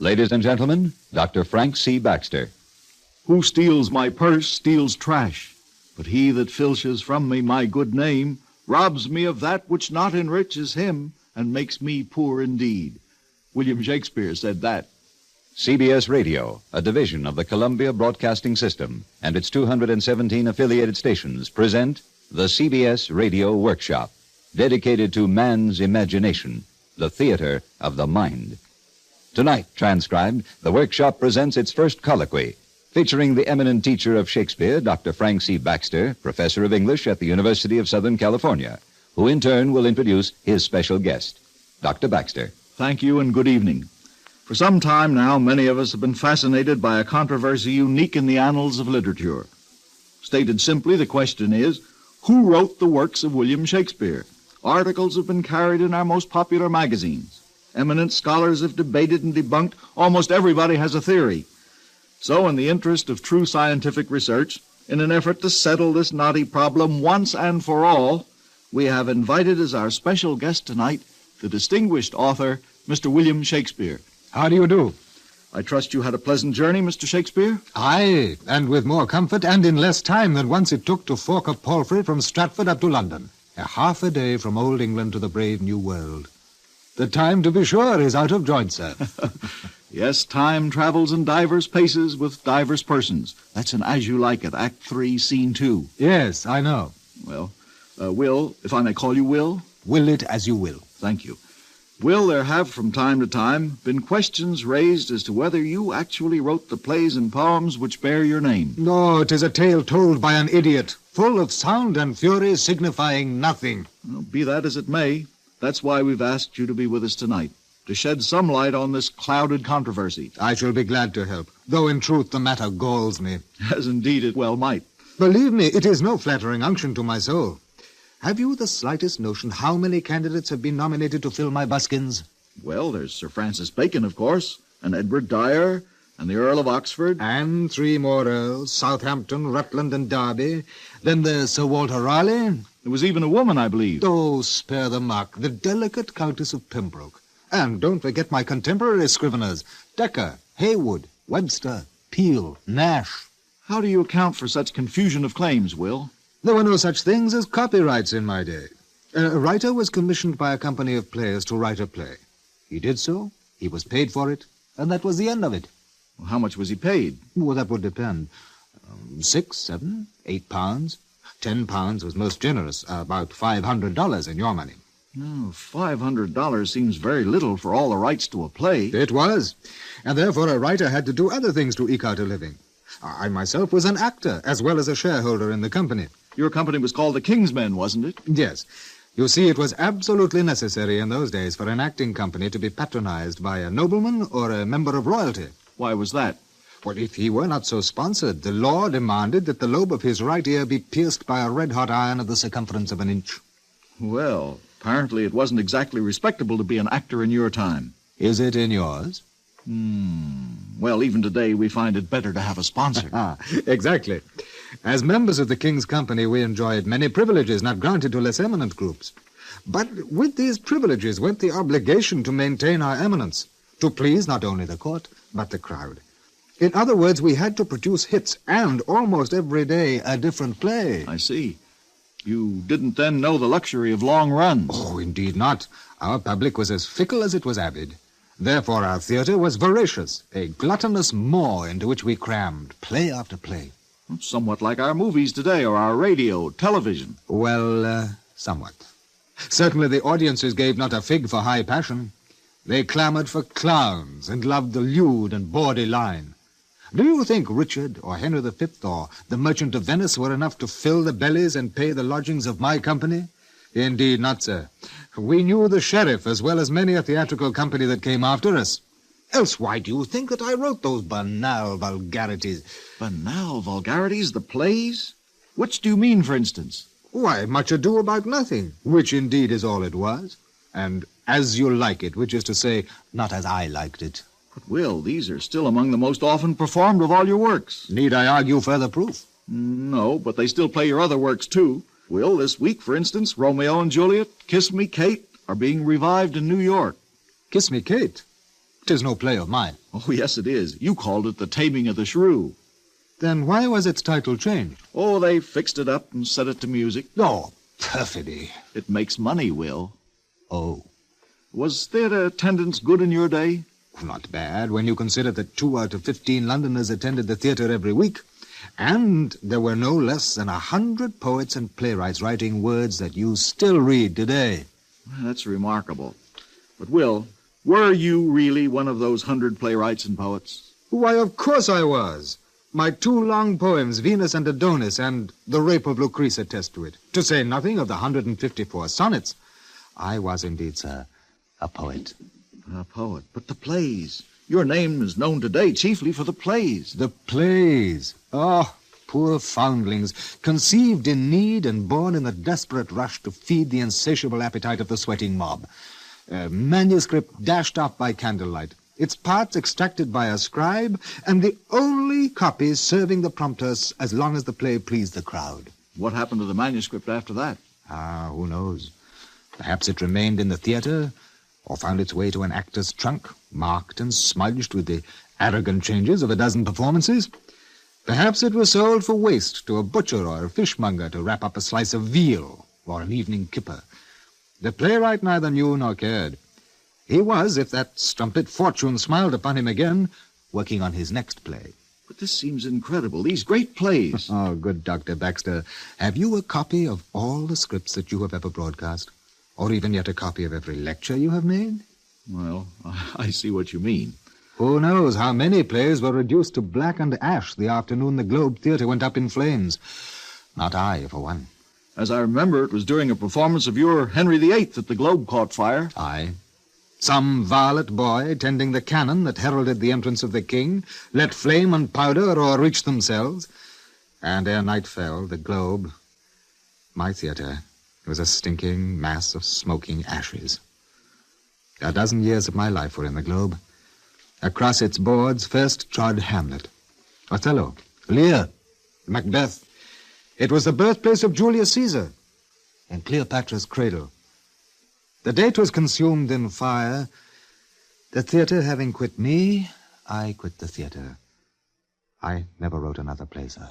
Ladies and gentlemen, Dr. Frank C. Baxter. Who steals my purse steals trash, but he that filches from me my good name robs me of that which not enriches him and makes me poor indeed. William Shakespeare said that. CBS Radio, a division of the Columbia Broadcasting System, and its 217 affiliated stations present the CBS Radio Workshop, dedicated to man's imagination, the theater of the mind. Tonight, transcribed, the Workshop presents its first colloquy, featuring the eminent teacher of Shakespeare, Dr. Frank C. Baxter, professor of English at the University of Southern California, who in turn will introduce his special guest, Dr. Baxter. Thank you and good evening. For some time now, many of us have been fascinated by a controversy unique in the annals of literature. Stated simply, the question is, who wrote the works of William Shakespeare? Articles have been carried in our most popular magazines. Eminent scholars have debated and debunked. Almost everybody has a theory. So, in the interest of true scientific research, in an effort to settle this knotty problem once and for all, we have invited as our special guest tonight the distinguished author, Mr. William Shakespeare. How do you do? I trust you had a pleasant journey, Mr. Shakespeare? Aye, and with more comfort and in less time than once it took to fork a palfrey from Stratford up to London. Half a day from old England to the brave New World. The time, to be sure, is out of joint, sir. Yes, time travels in divers paces with divers persons. That's an As You Like It, Act 3, Scene 2. Yes, I know. Well, Will, if I may call you Will? Will it as you will. Thank you. Will, there have from time to time been questions raised as to whether you actually wrote the plays and poems which bear your name. No, it is a tale told by an idiot, full of sound and fury signifying nothing. Well, be that as it may, that's why we've asked you to be with us tonight, to shed some light on this clouded controversy. I shall be glad to help, though in truth the matter galls me. As indeed it well might. Believe me, it is no flattering unction to my soul. Have you the slightest notion how many candidates have been nominated to fill my buskins? Well, there's Sir Francis Bacon, of course, and Edward Dyer, and the Earl of Oxford. And 3 more earls, Southampton, Rutland, and Derby. Then there's Sir Walter Raleigh. There was even a woman, I believe. Oh, spare the mark, the delicate Countess of Pembroke. And don't forget my contemporary scriveners, Dekker, Heywood, Webster, Peel, Nash. How do you account for such confusion of claims, Will? There were no such things as copyrights in my day. A writer was commissioned by a company of players to write a play. He did so, he was paid for it, and that was the end of it. Well, how much was he paid? Well, that would depend. 6, 7, 8 pounds. 10 pounds was most generous, about $500 in your money. Oh, $500 seems very little for all the rights to a play. It was, and therefore a writer had to do other things to eke out a living. I myself was an actor, as well as a shareholder in the company. Your company was called the King's Men, wasn't it? Yes. You see, it was absolutely necessary in those days for an acting company to be patronized by a nobleman or a member of royalty. Why was that? Well, if he were not so sponsored, the law demanded that the lobe of his right ear be pierced by a red-hot iron of the circumference of an inch. Well, apparently it wasn't exactly respectable to be an actor in your time. Is it in yours? Well, even today we find it better to have a sponsor. Exactly. As members of the King's Company, we enjoyed many privileges not granted to less eminent groups. But with these privileges went the obligation to maintain our eminence, to please not only the court, but the crowd. In other words, we had to produce hits, and almost every day a different play. I see. You didn't then know the luxury of long runs. Oh, indeed not. Our public was as fickle as it was avid. Therefore, our theater was voracious, a gluttonous maw into which we crammed play after play. Somewhat like our movies today, or our radio, television. Well, somewhat. Certainly the audiences gave not a fig for high passion. They clamored for clowns and loved the lewd and bawdy line. Do you think Richard or Henry V or the Merchant of Venice were enough to fill the bellies and pay the lodgings of my company? Indeed not, sir. We knew the sheriff as well as many a theatrical company that came after us. Else why do you think that I wrote those banal vulgarities? Banal vulgarities? The plays? Which do you mean, for instance? Why, Much Ado About Nothing, which indeed is all it was. And As You Like It, which is to say, not as I liked it. But, Will, these are still among the most often performed of all your works. Need I argue further proof? No, but they still play your other works, too. Will, this week, for instance, Romeo and Juliet, Kiss Me, Kate, are being revived in New York. Kiss Me, Kate? 'Tis no play of mine. Oh, yes, it is. You called it The Taming of the Shrew. Then why was its title changed? Oh, they fixed it up and set it to music. Oh, perfidy. It makes money, Will. Oh. Was theater attendance good in your day? Not bad when you consider that 2 out of 15 Londoners attended the theater every week. And there were no less than 100 poets and playwrights writing words that you still read today. That's remarkable. But, Will, were you really one of those 100 playwrights and poets? Why, of course I was. My 2 long poems, Venus and Adonis, and The Rape of Lucrece, attest to it. To say nothing of the 154 sonnets. I was indeed, sir, a poet. A poet. But the plays. Your name is known today chiefly for the plays. The plays. Oh, poor foundlings, conceived in need and born in the desperate rush to feed the insatiable appetite of the sweating mob. Manuscript dashed up by candlelight, its parts extracted by a scribe, and the only copies serving the prompters as long as the play pleased the crowd. What happened to the manuscript after that? Who knows? Perhaps it remained in the theater, or found its way to an actor's trunk, marked and smudged with the arrogant changes of a dozen performances. Perhaps it was sold for waste to a butcher or a fishmonger to wrap up a slice of veal or an evening kipper. The playwright neither knew nor cared. He was, if that strumpet fortune smiled upon him again, working on his next play. But this seems incredible. These great plays. Oh, good Dr. Baxter. Have you a copy of all the scripts that you have ever broadcast? Or even yet a copy of every lecture you have made? Well, I see what you mean. Who knows how many plays were reduced to blackened ash the afternoon the Globe Theatre went up in flames. Not I, for one. As I remember, it was during a performance of your Henry VIII that the Globe caught fire. Aye. Some varlet boy, tending the cannon that heralded the entrance of the king, let flame and powder o'erreach themselves. And ere night fell, the Globe, my theatre, was a stinking mass of smoking ashes. A dozen years of my life were in the Globe. Across its boards first trod Hamlet, Othello, Lear, Macbeth. It was the birthplace of Julius Caesar and Cleopatra's cradle. The day 'twas consumed in fire, the theatre having quit me, I quit the theatre. I never wrote another play, sir.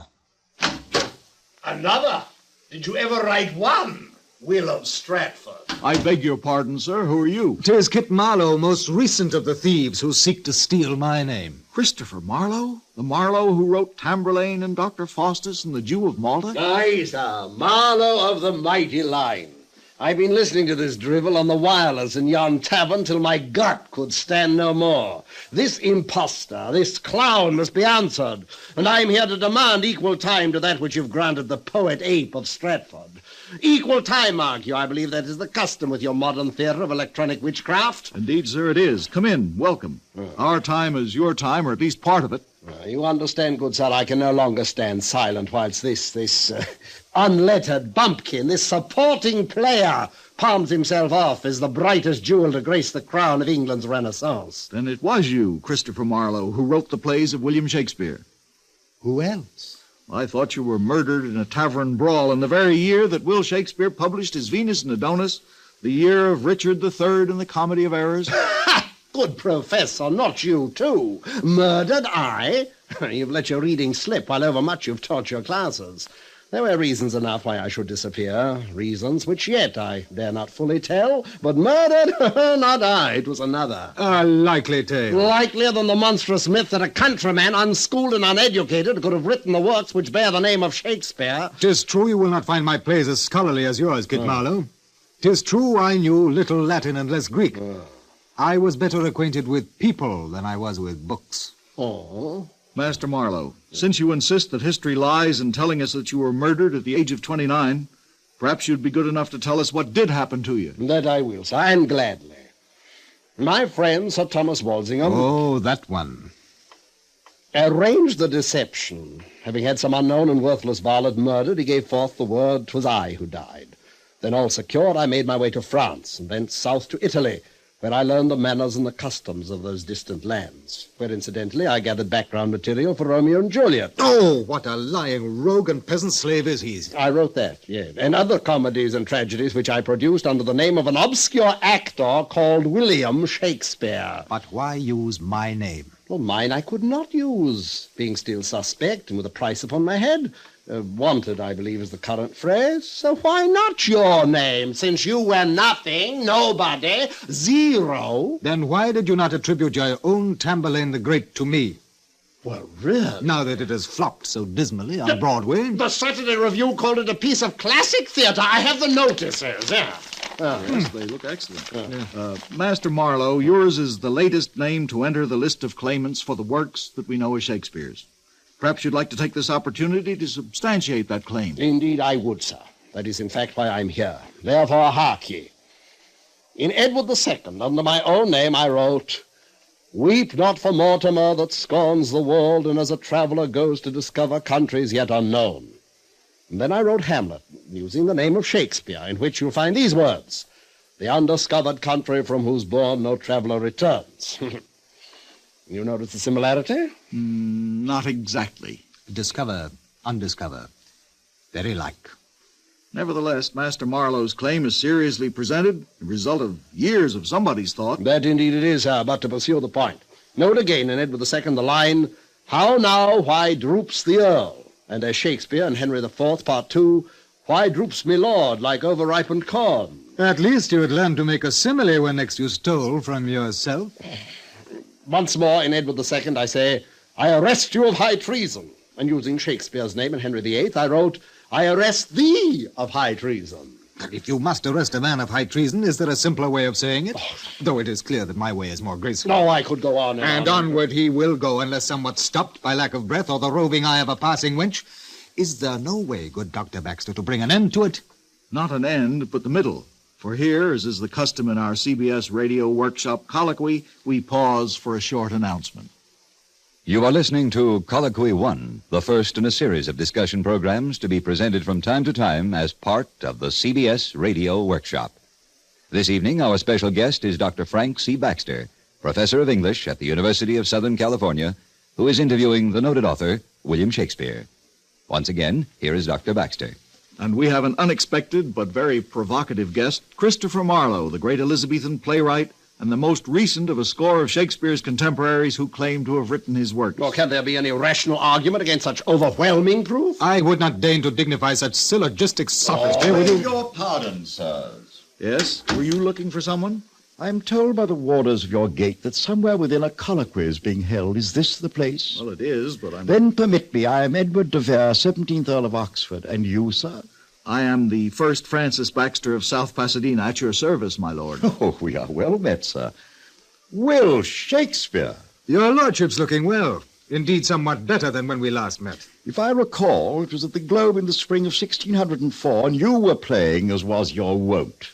Another? Did you ever write one? Will of Stratford. I beg your pardon, sir. Who are you? 'Tis Kit Marlowe, most recent of the thieves who seek to steal my name. Christopher Marlowe? The Marlowe who wrote Tamburlaine and Dr. Faustus and the Jew of Malta? Aye, sir. Marlowe of the mighty line. I've been listening to this drivel on the wireless in yon tavern till my gut could stand no more. This impostor, this clown must be answered, and I'm here to demand equal time to that which you've granted the poet-ape of Stratford. Equal time, mark you. I believe that is the custom with your modern theater of electronic witchcraft. Indeed, sir, it is. Come in. Welcome. Our time is your time, or at least part of it. You understand, good sir, I can no longer stand silent whilst this unlettered bumpkin, this supporting player, palms himself off as the brightest jewel to grace the crown of England's Renaissance. Then it was you, Christopher Marlowe, who wrote the plays of William Shakespeare. Who else? I thought you were murdered in a tavern brawl in the very year that Will Shakespeare published his Venus and Adonis, the year of Richard III and the Comedy of Errors. Good professor, not you, too. Murdered, I? You've let your reading slip while overmuch you've taught your classes. There were reasons enough why I should disappear, reasons which yet I dare not fully tell, but murdered? Not I, it was another. A likely tale. Likelier than the monstrous myth that a countryman, unschooled and uneducated, could have written the works which bear the name of Shakespeare. 'Tis true you will not find my plays as scholarly as yours, Kit Marlowe. 'Tis true I knew little Latin and less Greek. I was better acquainted with people than I was with books. Oh. Master Marlowe, since you insist that history lies in telling us that you were murdered at the age of 29, perhaps you'd be good enough to tell us what did happen to you. That I will, sir, and gladly. My friend, Sir Thomas Walsingham... Oh, that one. Arranged the deception. Having had some unknown and worthless varlet murdered, he gave forth the word 'twas I who died. Then all secured, I made my way to France, and thence south to Italy, where I learned the manners and the customs of those distant lands, where, incidentally, I gathered background material for Romeo and Juliet. Oh, what a lying rogue and peasant slave is he. I wrote that, yes, and other comedies and tragedies which I produced under the name of an obscure actor called William Shakespeare. But why use my name? Well, mine I could not use, being still suspect and with a price upon my head. Wanted, I believe, is the current phrase. So why not your name, since you were nothing, nobody, zero? Then why did you not attribute your own Tamburlaine the Great to me? Well, really? Now that it has flopped so dismally on Broadway. The Saturday Review called it a piece of classic theater. I have the notices, yeah. Yes, they look excellent. Master Marlowe, yours is the latest name to enter the list of claimants for the works that we know as Shakespeare's. Perhaps you'd like to take this opportunity to substantiate that claim. Indeed, I would, sir. That is, in fact, why I'm here. Therefore, hark ye. In Edward II, under my own name, I wrote, "Weep not for Mortimer that scorns the world, and as a traveller goes to discover countries yet unknown." And then I wrote Hamlet, using the name of Shakespeare, in which you'll find these words, "The undiscovered country from whose bourne no traveller returns." You notice the similarity? Not exactly. Discover, undiscover. Very like. Nevertheless, Master Marlowe's claim is seriously presented, the result of years of somebody's thought. That indeed it is, sir, but to pursue the point. Note again in Edward II the line, "How now, why droops the Earl?" And as Shakespeare in Henry IV, Part 2, "Why droops me lord like over-ripened corn?" At least you would learn to make a simile when next you stole from yourself. Once more, in Edward II, I say, "I arrest you of high treason." And using Shakespeare's name in Henry VIII, I wrote, "I arrest thee of high treason." If you must arrest a man of high treason, is there a simpler way of saying it? Though it is clear that my way is more graceful. No, I could go on And onward he will go, unless somewhat stopped by lack of breath or the roving eye of a passing wench. Is there no way, good Dr. Baxter, to bring an end to it? Not an end, but the middle. For here, as is the custom in our CBS Radio Workshop Colloquy, we pause for a short announcement. You are listening to Colloquy 1, the first in a series of discussion programs to be presented from time to time as part of the CBS Radio Workshop. This evening, our special guest is Dr. Frank C. Baxter, professor of English at the University of Southern California, who is interviewing the noted author, William Shakespeare. Once again, here is Dr. Baxter. And we have an unexpected but very provocative guest, Christopher Marlowe, the great Elizabethan playwright and the most recent of a score of Shakespeare's contemporaries who claim to have written his works. Well, can there be any rational argument against such overwhelming proof? I would not deign to dignify such syllogistic sophistry. Beg your pardon, sirs. Yes? Were you looking for someone? I am told by the warders of your gate that somewhere within a colloquy is being held. Is this the place? Well, it is, but I'm... Then permit me. I am Edward de Vere, 17th Earl of Oxford. And you, sir? I am the first Francis Baxter of South Pasadena, at your service, my lord. Oh, we are well met, sir. Will Shakespeare. Your lordship's looking well. Indeed, somewhat better than when we last met. If I recall, it was at the Globe in the spring of 1604, and you were playing, as was your wont,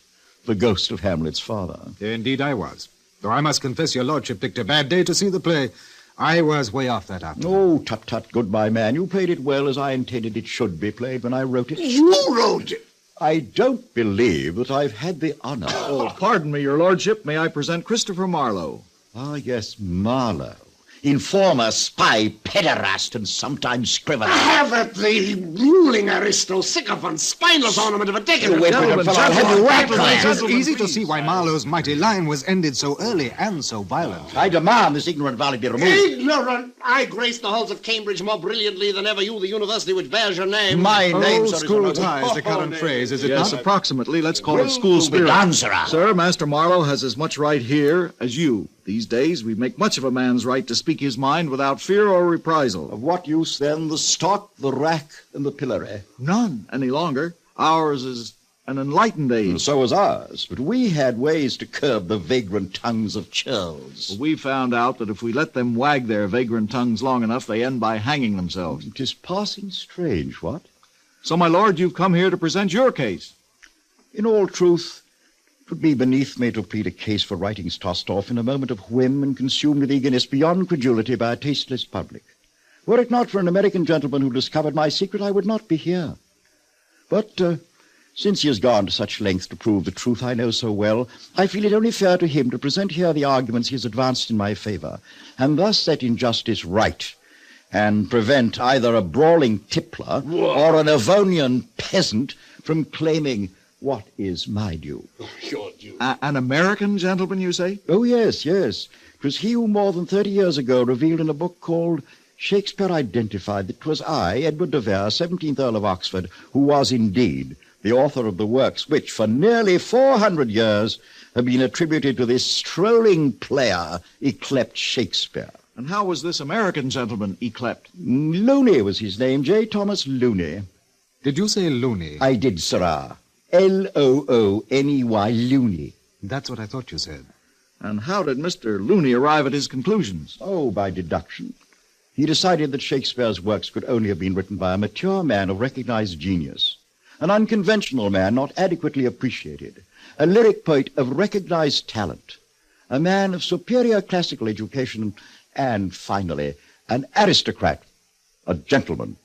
the ghost of Hamlet's father. Indeed I was. Though I must confess your lordship picked a bad day to see the play. I was way off that afternoon. Oh, tut-tut, good my man. You played it well as I intended it should be played when I wrote it. You wrote it! I don't believe that I've had the honor. Oh, pardon me, your lordship. May I present Christopher Marlowe? Ah, yes, Marlowe. Informer, spy, pederast, and sometimes scrivener. Have it, the ruling aristo, sycophant, spineless ornament of a decadent. Wait, Gentlemen, fellow, I'll have you right It is there. easy to see why Marlowe's mighty line was ended so early and so violently. I demand this ignorant volley be removed. Ignorant! I grace the halls of Cambridge more brilliantly than ever you, the university which bears your name. My name, Old sir, school is ties, the current phrase, is it Yes, not? approximately. Let's call it school spirit. Dancer. Sir, Master Marlowe has as much right here as you. These days, we make much of a man's right to speak his mind without fear or reprisal. Of what use, then, the stock, the rack, and the pillory? None any longer. Ours is an enlightened age. And so was ours, but we had ways to curb the vagrant tongues of churls. We found out that if we let them wag their vagrant tongues long enough, they end by hanging themselves. It is passing strange, what? So, my lord, you've come here to present your case. In all truth, it would be beneath me to plead a case for writings tossed off in a moment of whim and consumed with eagerness beyond credulity by a tasteless public. Were it not for an American gentleman who discovered my secret, I would not be here. But Since he has gone to such lengths to prove the truth I know so well, I feel it only fair to him to present here the arguments he has advanced in my favor, and thus set injustice right, and prevent either a brawling tippler or an Avonian peasant from claiming what is my due. Your due. An American gentleman, you say? Oh, yes. It was he who more than 30 years ago revealed in a book called Shakespeare Identified that 'twas I, Edward de Vere, 17th Earl of Oxford, who was indeed the author of the works which for nearly 400 years have been attributed to this strolling player yclept Shakespeare. And how was this American gentleman yclept? Looney was his name, J. Thomas Looney. Did you say Looney? I did, sirrah. Looney, Looney. That's what I thought you said. And how did Mr. Looney arrive at his conclusions? Oh, by deduction. He decided that Shakespeare's works could only have been written by a mature man of recognized genius, an unconventional man not adequately appreciated, a lyric poet of recognized talent, a man of superior classical education, and, finally, an aristocrat, a gentleman.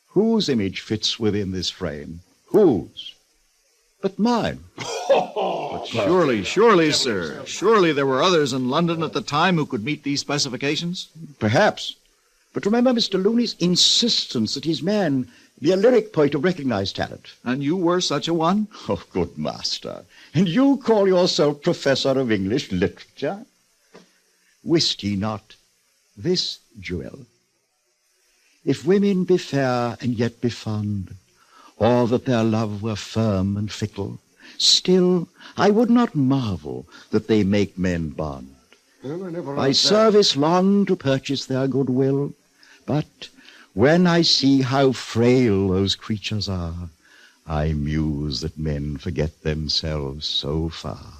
Whose image fits within this frame? Whose? But mine. But surely, sir. Surely there were others in London at the time who could meet these specifications? Perhaps. But remember Mr. Looney's insistence that his man be a lyric poet of recognized talent. And you were such a one? Oh, good master. And you call yourself Professor of English Literature? Wist ye not this jewel? If women be fair and yet be fond, or that their love were firm and fickle, still I would not marvel that they make men bond. By service long to purchase their goodwill, but when I see how frail those creatures are, I muse that men forget themselves so far.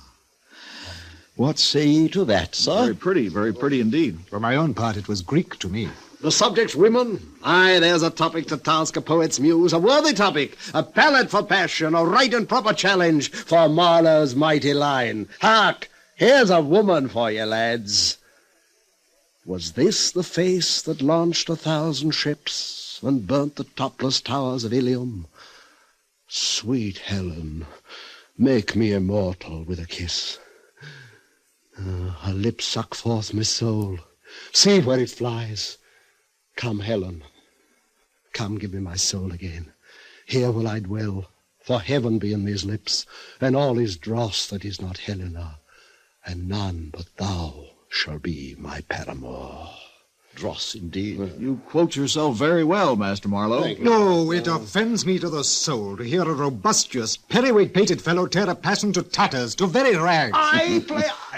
What say ye to that, sir? Very pretty indeed. For my own part, it was Greek to me. The subject's women? Aye, there's a topic to task a poet's muse, a worthy topic, a palette for passion, a right and proper challenge for Marlowe's mighty line. Hark! Here's a woman for you, lads. Was this the face that launched 1,000 ships and burnt the topless towers of Ilium? Sweet Helen, make me immortal with a kiss. Her lips suck forth my soul. See where it flies. Come, Helen, come give me my soul again. Here will I dwell, for heaven be in these lips, and all is dross that is not Helena, and none but thou shall be my paramour. Dross, indeed. You quote yourself very well, Master Marlowe. No, it offends me to the soul to hear a robustious, periwig-pated fellow tear a passion to tatters, to very rags.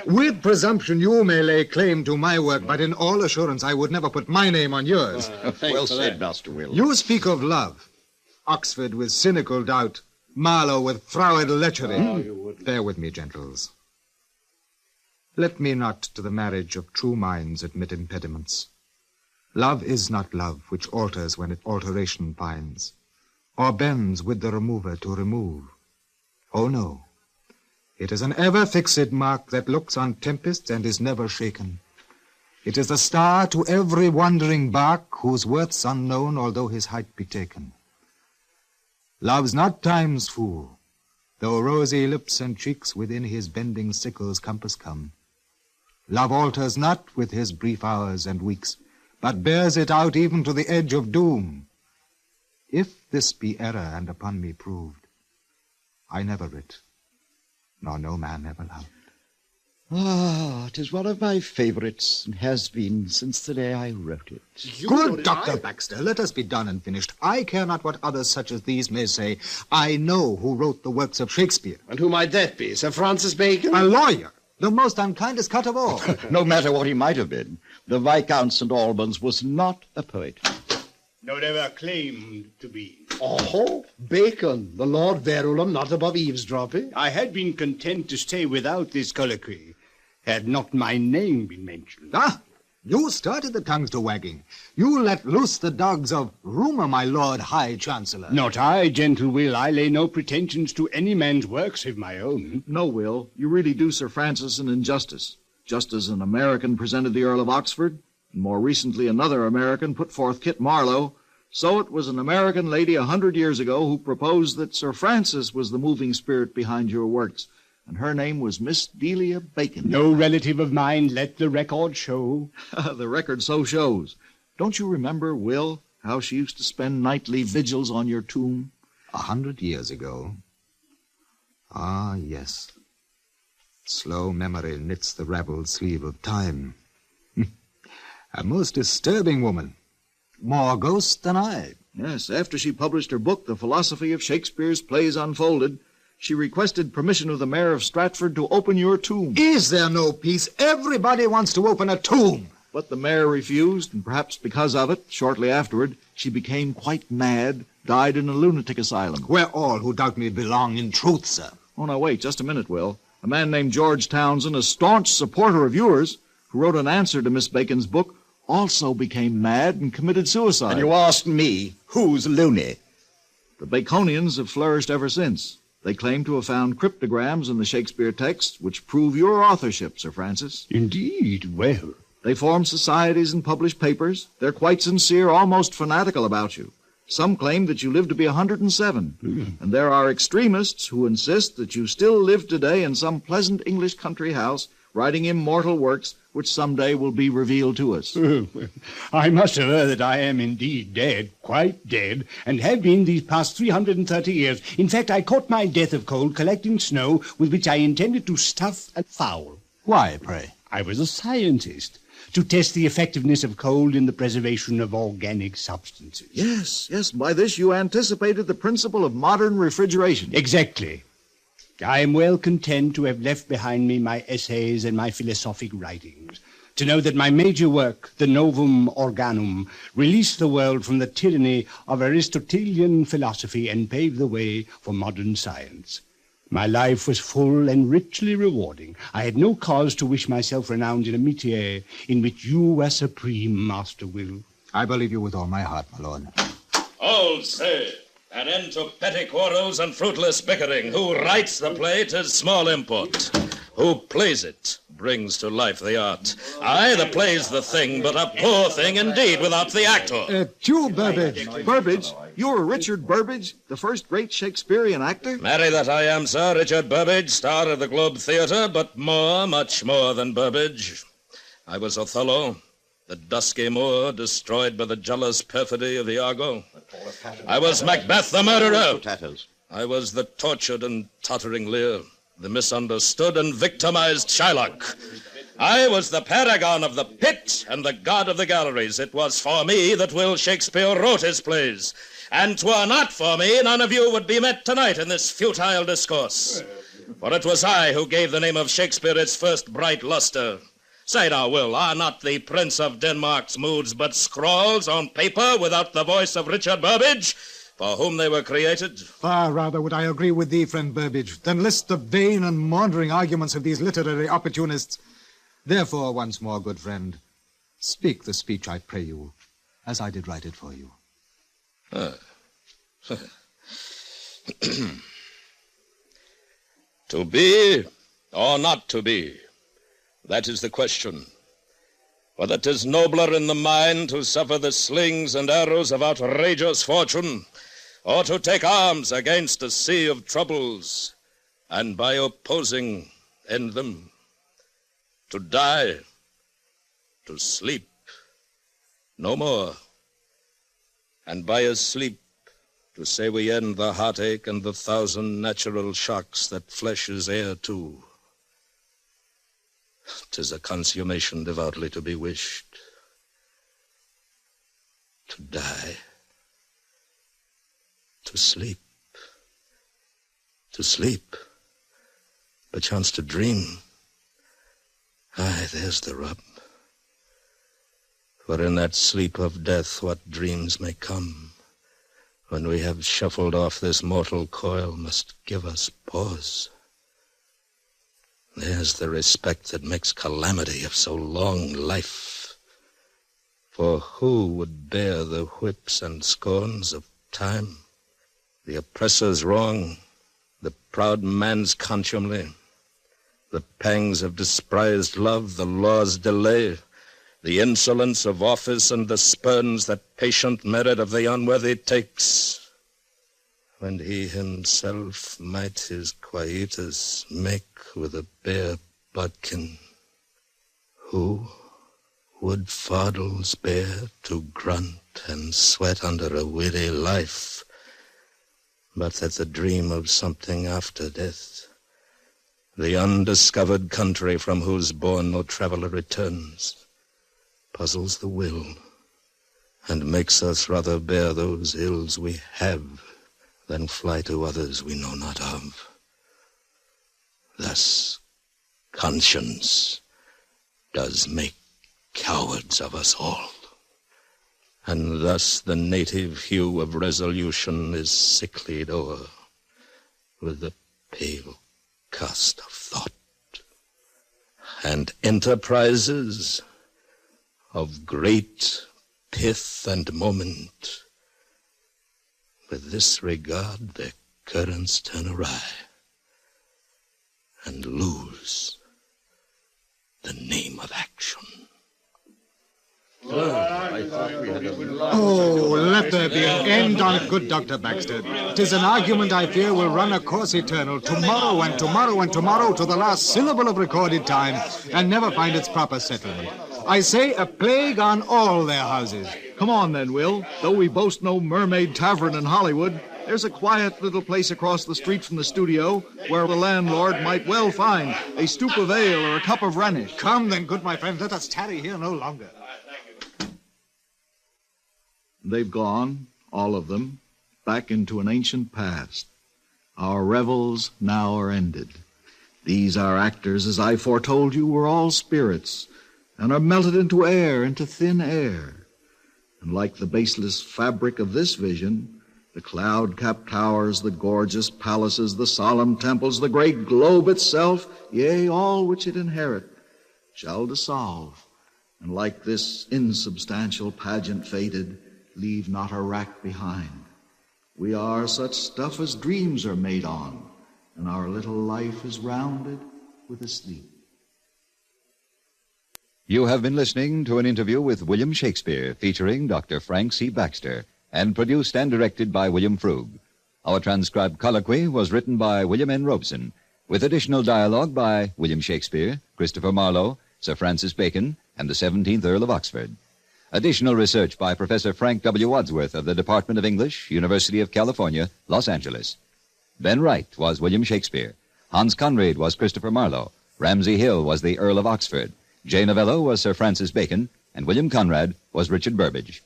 With presumption you may lay claim to my work, but in all assurance I would never put my name on yours. Well said, Master Will. You speak of love. Oxford with cynical doubt, Marlowe with froward lechery. Bear with me, gentles. Let me not to the marriage of true minds admit impediments. Love is not love which alters when it alteration finds, or bends with the remover to remove. Oh, no. It is an ever-fixed mark that looks on tempests and is never shaken. It is a star to every wandering bark whose worth's unknown, although his height be taken. Love's not time's fool, though rosy lips and cheeks within his bending sickle's compass come. Love alters not with his brief hours and weeks, but bears it out even to the edge of doom. If this be error and upon me proved, I never writ, nor no man ever loved. Ah, 'tis one of my favorites, and has been since the day I wrote it. Good Dr. Baxter, let us be done and finished. I care not what others such as these may say. I know who wrote the works of Shakespeare. And who might that be? Sir Francis Bacon? A lawyer, the most unkindest cut of all. No matter what he might have been, the Viscount St. Albans was not a poet. No, never claimed to be. Oh, Bacon, the Lord Verulam, not above eavesdropping. I had been content to stay without this colloquy, had not my name been mentioned. Ah, you started the tongues to wagging. You let loose the dogs of rumor, my Lord High Chancellor. Not I, gentle Will. I lay no pretensions to any man's work save my own. No, Will, you really do Sir Francis an injustice. Just as an American presented the Earl of Oxford, and more recently another American put forth Kit Marlowe, So it was an American lady 100 years ago who proposed that Sir Francis was the moving spirit behind your works, and her name was Miss Delia Bacon. No relative of mine, let the record show. The record so shows. Don't you remember, Will, how she used to spend nightly vigils on your tomb? 100 years ago. Ah, yes. Slow memory knits the ravelled sleeve of time. A most disturbing woman. More ghost than I. Yes, after she published her book, The Philosophy of Shakespeare's Plays Unfolded, she requested permission of the mayor of Stratford to open your tomb. Is there no peace? Everybody wants to open a tomb. But the mayor refused, and perhaps because of it, shortly afterward, she became quite mad, died in a lunatic asylum. Where all who doubt me belong in truth, sir. Oh, now wait, just a minute, Will. A man named George Townsend, a staunch supporter of yours, who wrote an answer to Miss Bacon's book, also became mad and committed suicide. And you asked me, who's loony? The Baconians have flourished ever since. They claim to have found cryptograms in the Shakespeare text which prove your authorship, Sir Francis. Indeed, well. They form societies and publish papers. They're quite sincere, almost fanatical about you. Some claim that you live to be 107. And there are extremists who insist that you still live today in some pleasant English country house, writing immortal works which someday will be revealed to us. I must aver that I am indeed dead, quite dead, and have been these past 330 years. In fact, I caught my death of cold collecting snow with which I intended to stuff and foul. Why, pray? I was a scientist, to test the effectiveness of cold in the preservation of organic substances. Yes, by this you anticipated the principle of modern refrigeration. Exactly. I am well content to have left behind me my essays and my philosophic writings, to know that my major work, the Novum Organum, released the world from the tyranny of Aristotelian philosophy and paved the way for modern science. My life was full and richly rewarding. I had no cause to wish myself renowned in a métier in which you were supreme, Master Will. I believe you with all my heart, my lord. All say, an end to petty quarrels and fruitless bickering. Who writes the play 'tis small import. Who plays it brings to life the art. Aye, the play's the thing, but a poor thing indeed without the actor. You, Burbage. Burbage? You're Richard Burbage, the first great Shakespearean actor? Marry that I am, sir, Richard Burbage, star of the Globe Theatre, but more, much more than Burbage. I was Othello, the dusky Moor, destroyed by the jealous perfidy of Iago. I was Macbeth, the murderer. I was the tortured and tottering Lear, the misunderstood and victimized Shylock. I was the paragon of the pit and the god of the galleries. It was for me that Will Shakespeare wrote his plays. And 'twere not for me, none of you would be met tonight in this futile discourse. For it was I who gave the name of Shakespeare its first bright luster. Say now, Will, are not the Prince of Denmark's moods but scrawls on paper without the voice of Richard Burbage, for whom they were created? Far rather would I agree with thee, friend Burbage, than list the vain and maundering arguments of these literary opportunists. Therefore, once more, good friend, speak the speech, I pray you, as I did write it for you. To be or not to be, that is the question. Whether 'tis nobler in the mind to suffer the slings and arrows of outrageous fortune, or to take arms against a sea of troubles, and by opposing end them. To die, to sleep, no more, and by a sleep to say we end the heartache and the thousand natural shocks that flesh is heir to. 'Tis a consummation devoutly to be wished. To die, to sleep, perchance to dream. Aye, there's the rub. For in that sleep of death what dreams may come, when we have shuffled off this mortal coil, must give us pause. There's the respect that makes calamity of so long life. For who would bear the whips and scorns of time, the oppressor's wrong, the proud man's contumely, the pangs of despised love, the law's delay, the insolence of office and the spurns that patient merit of the unworthy takes, when he himself might his quietus make with a bare bodkin. Who would fardels bear to grunt and sweat under a weary life, but that the dream of something after death, the undiscovered country from whose bourne no traveler returns, puzzles the will and makes us rather bear those ills we have than fly to others we know not of. Thus, conscience does make cowards of us all, and thus the native hue of resolution is sicklied o'er with the pale cast of thought, and enterprises of great pith and moment, with this regard their currents turn awry, and lose the name of action. Oh, let there be an end on it, good Dr. Baxter. 'Tis an argument I fear will run a course eternal, tomorrow and tomorrow and tomorrow to the last syllable of recorded time, and never find its proper settlement. I say a plague on all their houses. Come on then, Will. Though we boast no Mermaid Tavern in Hollywood, there's a quiet little place across the street from the studio where the landlord might well find a stoop of ale or a cup of Rhenish. Come then, good my friend, let us tarry here no longer. They've gone, all of them, back into an ancient past. Our revels now are ended. These our actors, as I foretold you, were all spirits, and are melted into air, into thin air. And like the baseless fabric of this vision, the cloud-capped towers, the gorgeous palaces, the solemn temples, the great globe itself, yea, all which it inherit, shall dissolve, and like this insubstantial pageant faded, leave not a rack behind. We are such stuff as dreams are made on, and our little life is rounded with a sleep. You have been listening to an interview with William Shakespeare featuring Dr. Frank C. Baxter and produced and directed by William Frug. Our transcribed colloquy was written by William N. Robeson, with additional dialogue by William Shakespeare, Christopher Marlowe, Sir Francis Bacon, and the 17th Earl of Oxford. Additional research by Professor Frank W. Wadsworth of the Department of English, University of California, Los Angeles. Ben Wright was William Shakespeare. Hans Conried was Christopher Marlowe. Ramsay Hill was the Earl of Oxford. Jay Novello was Sir Francis Bacon. And William Conrad was Richard Burbage.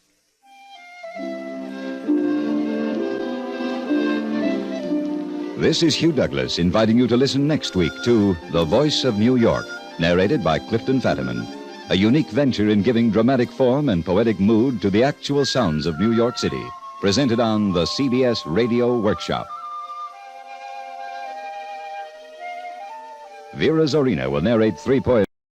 This is Hugh Douglas inviting you to listen next week to The Voice of New York, narrated by Clifton Fatiman. A unique venture in giving dramatic form and poetic mood to the actual sounds of New York City, presented on the CBS Radio Workshop. Vera Zorina will narrate 3 poems.